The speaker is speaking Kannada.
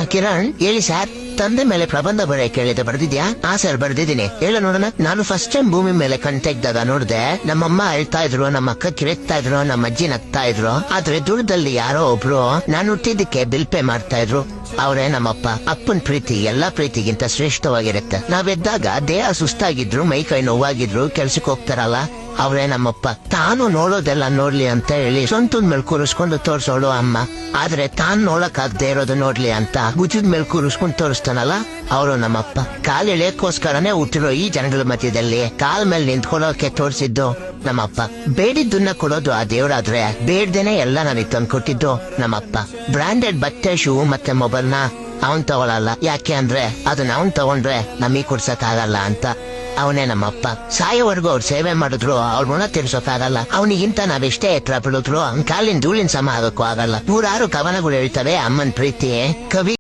ಕಿರಣ್ ಹೇಳಿ ಸರ್. ತಂದೆ ಮೇಲೆ ಪ್ರಬಂಧ ಬರೆಯಕ್ಕೆ ಹೇಳಿದೆ, ಬರ್ದಿದ್ಯಾ? ಸರ್ ಬರ್ದಿದ್ದೀನಿ. ಹೇಳ ನೋಡೋಣ. ನಾನು ಫಸ್ಟ್ ಟೈಮ್ ಭೂಮಿ ಮೇಲೆ ಕಣ್ ತೆಗ್ದಾಗ ನೋಡ್ದೆ, ನಮ್ಮಮ್ಮ ಅಳ್ತಾ ಇದ್ರು, ನಮ್ಮ ಅಕ್ಕ ಕಿರೆಕ್ತಾ ಇದ್ರು, ನಮ್ಮ ಅಜ್ಜಿ ನಗ್ತಾ ಇದ್ರು. ಆದ್ರೆ ದೂರದಲ್ಲಿ ಯಾರೋ ಒಬ್ರು ನಾನು ಹುಟ್ಟಿದ್ದಕ್ಕೆ ಬಿಲ್ ಪೇ ಮಾಡ್ತಾ ಇದ್ರು. ಅವರೇ ನಮ್ಮಪ್ಪ. ಅಪ್ಪನ್ ಪ್ರೀತಿ ಎಲ್ಲಾ ಪ್ರೀತಿಗಿಂತ ಶ್ರೇಷ್ಠವಾಗಿರುತ್ತೆ. ನಾವೆದ್ದಾಗ ದೇಹ ಸುಸ್ತಾಗಿದ್ರು, ಮೈ ಕೈ ನೋವಾಗಿದ್ರು, ಕೆಲ್ಸಕ್ಕೆ ಹೋಗ್ತಾರಲ್ಲ, ಅವರೇ ನಮ್ಮಪ್ಪ. ತಾನು ನೋಡೋದೆಲ್ಲ ನೋಡ್ಲಿ ಅಂತ ಹೇಳಿ ಸ್ವಂತದ ಮೇಲೆ ಕೂರಿಸ್ಕೊಂಡು ತೋರ್ಸೋಳು ಅಮ್ಮ. ಆದ್ರೆ ತಾನು ನೋಡಕ್ ಆಗದೆ ಇರೋದು ನೋಡ್ಲಿ ಅಂತ ಭುಜದ ಮೇಲೆ ಕೂರಿಸ್ಕೊಂಡು ತೋರಿಸ್ತಾನಲ್ಲ, ಅವರು ನಮ್ಮಪ್ಪ. ಕಾಲ್ ಎಳೆಯಕ್ಕೋಸ್ಕರನೇ ಹುಟ್ಟಿರೋ ಈ ಜನಗಳ ಮಧ್ಯದಲ್ಲಿ ಕಾಲ್ ಮೇಲೆ ನಿಂತ್ಕೊಳ್ಳೋಕೆ ತೋರಿಸಿದ್ದು ನಮ್ಮಪ್ಪ. ಬೇಡಿದ್ದನ್ನ ಕೊಡೋದು ಆ ದೇವ್ರಾದ್ರೆ, ಬೇಡ್ದೇನೆ ಎಲ್ಲ ನನಗೆ ತಂದು ಕೊಟ್ಟಿದ್ದು ನಮ್ಮಪ್ಪ. ಬ್ರಾಂಡೆಡ್ ಬಟ್ಟೆ, ಶೂ ಮತ್ತೆ ಮೊಬೈಲ್ನ ಅವನ್ ತಗೊಳಲ್ಲ. ಯಾಕೆ ಅಂದ್ರೆ ಅದನ್ನ ಅವನ್ ತಗೊಂಡ್ರೆ ನಮಗ್ ಕೊಡ್ಸಕ್ ಆಗಲ್ಲ ಅಂತ. ಅವನೇ ನಮ್ಮಪ್ಪ. ಸಾಯೋವರೆಗೂ ಅವ್ರು ಸೇವೆ ಮಾಡಿದ್ರು ಅವ್ರ ಋಣ ತೀರ್ಸೋಕಾಗಲ್ಲ. ಅವನಿಗಿಂತ ನಾವೆಷ್ಟೇ ಎತ್ತರ ಬೆಳೆದ್ರು ಕಾಲಿನ ಧೂಳಿನ ಸಮ ಆಗಕ್ಕೂ ಆಗಲ್ಲ. 106 ಕವನಗಳು ಹೇಳ್ತವೆ ಅಮ್ಮನ್ ಪ್ರೀತಿ. ಕವಿ